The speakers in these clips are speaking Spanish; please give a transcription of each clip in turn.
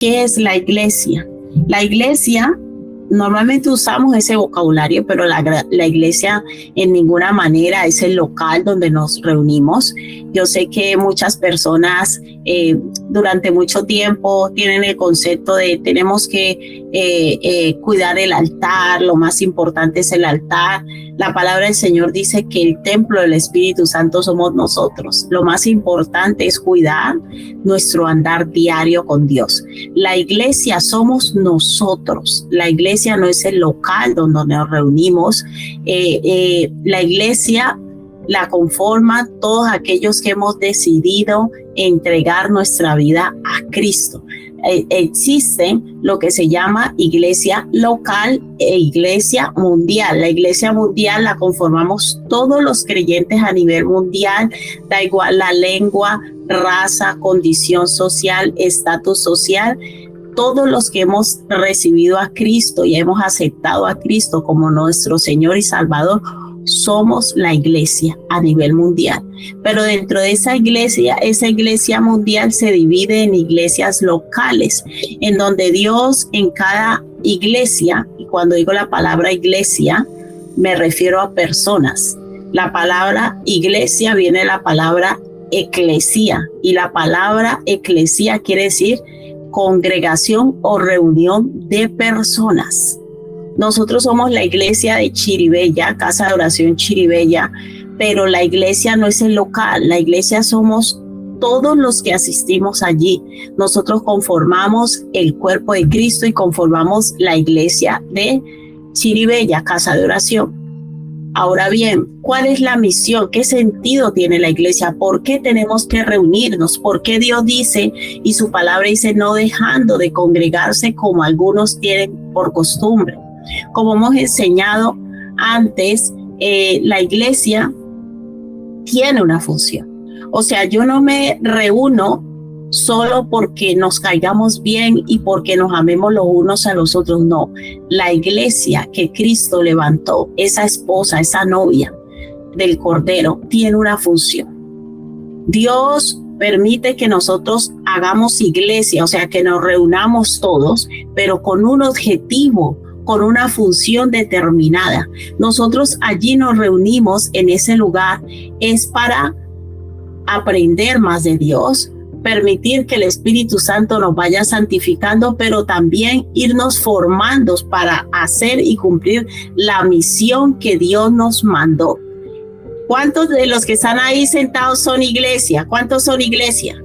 ¿Qué es la iglesia? La iglesia, normalmente usamos ese vocabulario, pero la iglesia en ninguna manera es el local donde nos reunimos. Yo sé que muchas personas durante mucho tiempo tienen el concepto de tenemos que cuidar el altar, lo más importante es el altar. La palabra del Señor dice que el templo del Espíritu Santo somos nosotros. Lo más importante es cuidar nuestro andar diario con Dios. La iglesia somos nosotros. La iglesia no es el local donde nos reunimos. La iglesia la conforman todos aquellos que hemos decidido entregar nuestra vida a Cristo. Existe lo que se llama iglesia local e iglesia mundial. La iglesia mundial la conformamos todos los creyentes a nivel mundial, da igual la lengua, raza, condición social, estatus social. Todos los que hemos recibido a Cristo y hemos aceptado a Cristo como nuestro Señor y Salvador, somos la iglesia a nivel mundial. Pero dentro de esa iglesia mundial se divide en iglesias locales, en donde Dios en cada iglesia, y cuando digo la palabra iglesia, me refiero a personas. La palabra iglesia viene de la palabra eclesia, y la palabra eclesia quiere decir congregación o reunión de personas. Nosotros somos la iglesia de Chiribella, Casa de Oración Chiribella, pero la iglesia no es el local, la iglesia somos todos los que asistimos allí. Nosotros conformamos el cuerpo de Cristo y conformamos la iglesia de Chiribella, Casa de Oración. Ahora bien, ¿cuál es la misión? ¿Qué sentido tiene la iglesia? ¿Por qué tenemos que reunirnos? ¿Por qué Dios dice y su palabra dice no dejando de congregarse como algunos tienen por costumbre? Como hemos enseñado antes, la iglesia tiene una función. O sea, yo no me reúno solo porque nos caigamos bien y porque nos amemos los unos a los otros. No, la iglesia que Cristo levantó, esa esposa, esa novia del Cordero, tiene una función. Dios permite que nosotros hagamos iglesia, o sea, que nos reunamos todos, pero con un objetivo, con una función determinada. Nosotros allí nos reunimos en ese lugar, es para aprender más de Dios, permitir que el Espíritu Santo nos vaya santificando, pero también irnos formando para hacer y cumplir la misión que Dios nos mandó. ¿Cuántos de los que están ahí sentados son iglesia? ¿Cuántos son iglesia?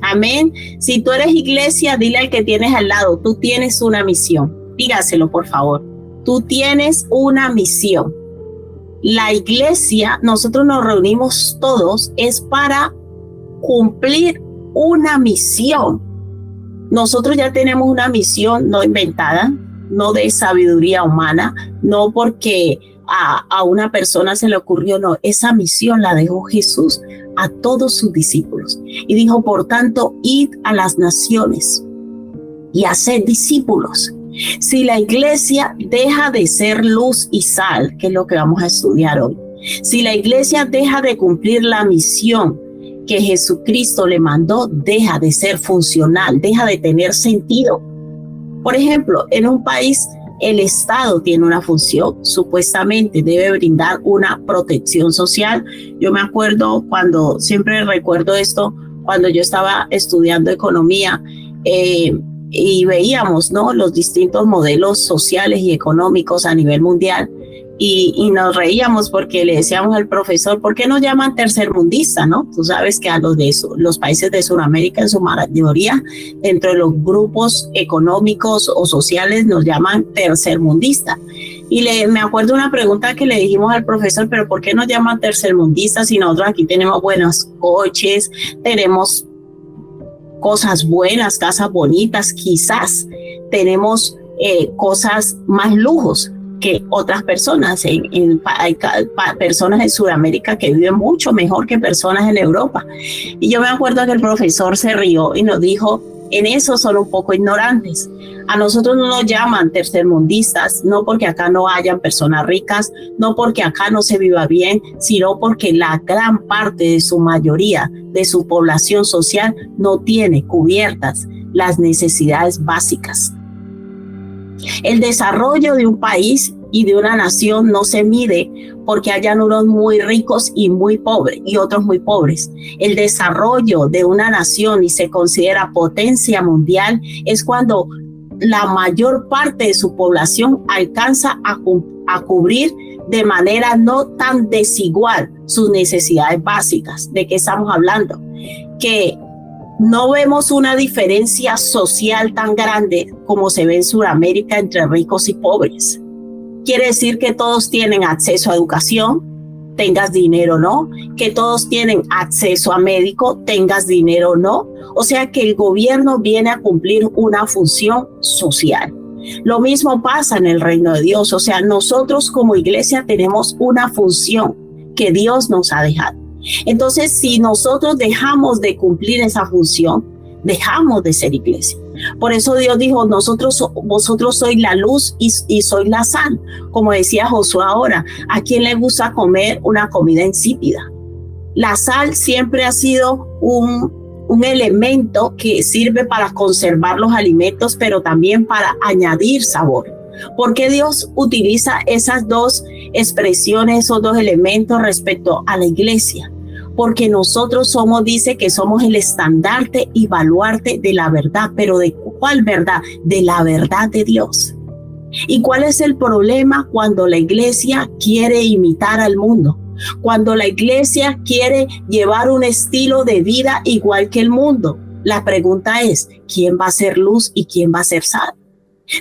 Amén. Si tú eres iglesia, dile al que tienes al lado, tú tienes una misión. Dígaselo, por favor. Tú tienes una misión. La iglesia, nosotros nos reunimos todos, es para cumplir una misión. Nosotros ya tenemos una misión no inventada, no de sabiduría humana, no porque a una persona se le ocurrió, no, esa misión la dejó Jesús a todos sus discípulos. Y dijo, por tanto, id a las naciones y haced discípulos. Si la iglesia deja de ser luz y sal, que es lo que vamos a estudiar hoy, si la iglesia deja de cumplir la misión que Jesucristo le mandó, deja de ser funcional, deja de tener sentido. Por ejemplo, en un país, el Estado tiene una función, supuestamente debe brindar una protección social. Yo me acuerdo siempre recuerdo esto, cuando yo estaba estudiando economía, y veíamos, ¿no?, los distintos modelos sociales y económicos a nivel mundial, y nos reíamos porque le decíamos al profesor, ¿por qué nos llaman tercermundista, no? Tú sabes que a los países de Sudamérica, en su mayoría, dentro de los grupos económicos o sociales, nos llaman tercermundista. Y me acuerdo una pregunta que le dijimos al profesor, pero ¿por qué nos llaman tercermundistas si nosotros aquí tenemos buenos coches, tenemos cosas buenas, casas bonitas, quizás tenemos cosas más lujos que otras personas? Hay personas en Sudamérica que viven mucho mejor que personas en Europa. Y yo me acuerdo que el profesor se rió y nos dijo, en eso son un poco ignorantes. A nosotros no nos llaman tercermundistas, no porque acá no hayan personas ricas, no porque acá no se viva bien, sino porque la gran parte de su mayoría, de su población social, no tiene cubiertas las necesidades básicas. El desarrollo de un país y de una nación no se mide porque hayan unos muy ricos y muy pobres y otros muy pobres. El desarrollo de una nación y se considera potencia mundial es cuando la mayor parte de su población alcanza a cubrir de manera no tan desigual sus necesidades básicas. ¿De qué estamos hablando? Que no vemos una diferencia social tan grande como se ve en Sudamérica entre ricos y pobres. Quiere decir que todos tienen acceso a educación, tengas dinero o no, que todos tienen acceso a médico, tengas dinero o no. O sea que el gobierno viene a cumplir una función social. Lo mismo pasa en el reino de Dios. O sea, nosotros como iglesia tenemos una función que Dios nos ha dejado. Entonces, si nosotros dejamos de cumplir esa función, dejamos de ser iglesia. Por eso Dios dijo, vosotros sois la luz y sois la sal. Como decía Josué ahora, ¿a quién le gusta comer una comida insípida? La sal siempre ha sido un elemento que sirve para conservar los alimentos, pero también para añadir sabor. ¿Por qué Dios utiliza esas dos expresiones, esos dos elementos respecto a la iglesia? Porque nosotros dice que somos el estandarte y baluarte de la verdad. ¿Pero de cuál verdad? De la verdad de Dios. ¿Y cuál es el problema cuando la iglesia quiere imitar al mundo? Cuando la iglesia quiere llevar un estilo de vida igual que el mundo. La pregunta es, ¿quién va a ser luz y quién va a ser sal?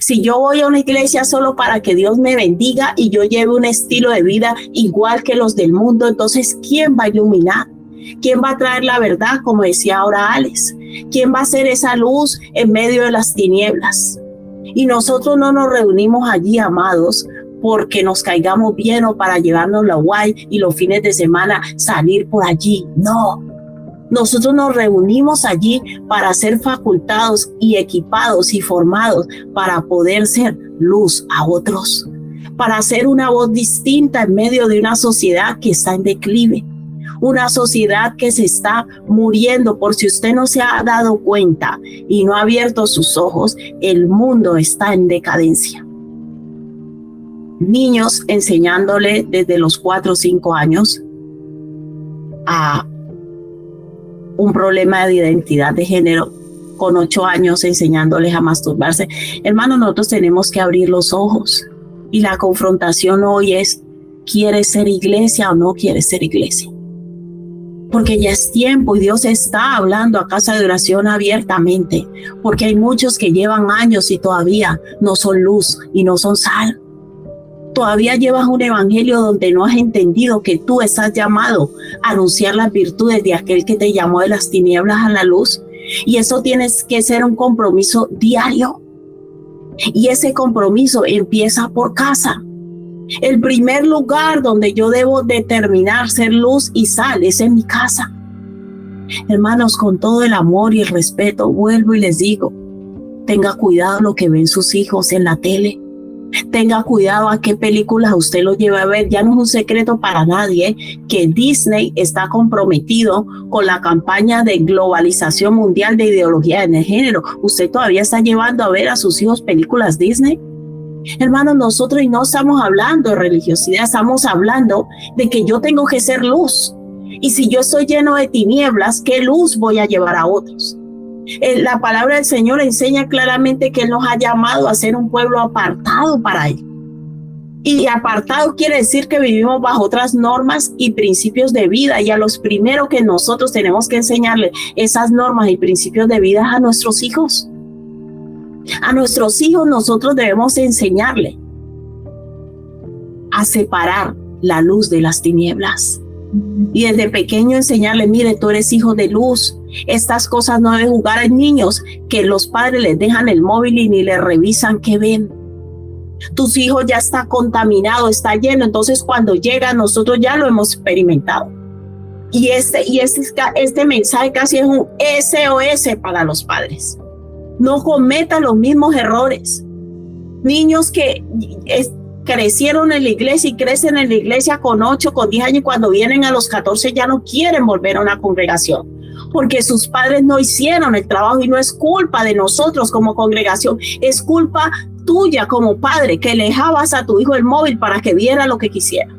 Si yo voy a una iglesia solo para que Dios me bendiga y yo lleve un estilo de vida igual que los del mundo, entonces ¿quién va a iluminar? ¿Quién va a traer la verdad, como decía ahora Alex? ¿Quién va a hacer esa luz en medio de las tinieblas? Y nosotros no nos reunimos allí, amados, porque nos caigamos bien o para llevarnos la guay y los fines de semana salir por allí. No. Nosotros nos reunimos allí para ser facultados y equipados y formados para poder ser luz a otros, para ser una voz distinta en medio de una sociedad que está en declive, una sociedad que se está muriendo. Por si usted no se ha dado cuenta y no ha abierto sus ojos, el mundo está en decadencia. Niños enseñándole desde los 4 o 5 años a un problema de identidad de género, con 8 años enseñándoles a masturbarse. Hermanos, nosotros tenemos que abrir los ojos y la confrontación hoy es, ¿quieres ser iglesia o no quieres ser iglesia? Porque ya es tiempo y Dios está hablando a Casa de Oración abiertamente, porque hay muchos que llevan años y todavía no son luz y no son sal. Todavía llevas un evangelio donde no has entendido que tú estás llamado a anunciar las virtudes de aquel que te llamó de las tinieblas a la luz. Y eso tiene que ser un compromiso diario. Y ese compromiso empieza por casa. El primer lugar donde yo debo determinar ser luz y sal es en mi casa. Hermanos, con todo el amor y el respeto, vuelvo y les digo, tenga cuidado lo que ven sus hijos en la tele. Tenga cuidado a qué películas usted los lleva a ver. Ya no es un secreto para nadie que Disney está comprometido con la campaña de globalización mundial de ideología de género. ¿Usted todavía está llevando a ver a sus hijos películas Disney? Hermanos, nosotros no estamos hablando de religiosidad, estamos hablando de que yo tengo que ser luz. Y si yo estoy lleno de tinieblas, ¿qué luz voy a llevar a otros? La palabra del Señor enseña claramente que Él nos ha llamado a ser un pueblo apartado para Él. Y apartado quiere decir que vivimos bajo otras normas y principios de vida. Y a los primeros que nosotros tenemos que enseñarle esas normas y principios de vida a nuestros hijos. A nuestros hijos nosotros debemos enseñarle a separar la luz de las tinieblas. Y desde pequeño enseñarle, mire, tú eres hijo de luz. Estas cosas no deben jugar a niños que los padres les dejan el móvil y ni les revisan qué ven. Tus hijos ya está contaminado, está lleno. Entonces cuando llega, nosotros ya lo hemos experimentado. Y este mensaje casi es un SOS para los padres. No cometan los mismos errores. Niños que crecieron en la iglesia y crecen en la iglesia con 8, con 10 años y cuando vienen a los 14 ya no quieren volver a una congregación porque sus padres no hicieron el trabajo y no es culpa de nosotros como congregación, es culpa tuya como padre que le dejabas a tu hijo el móvil para que viera lo que quisiera.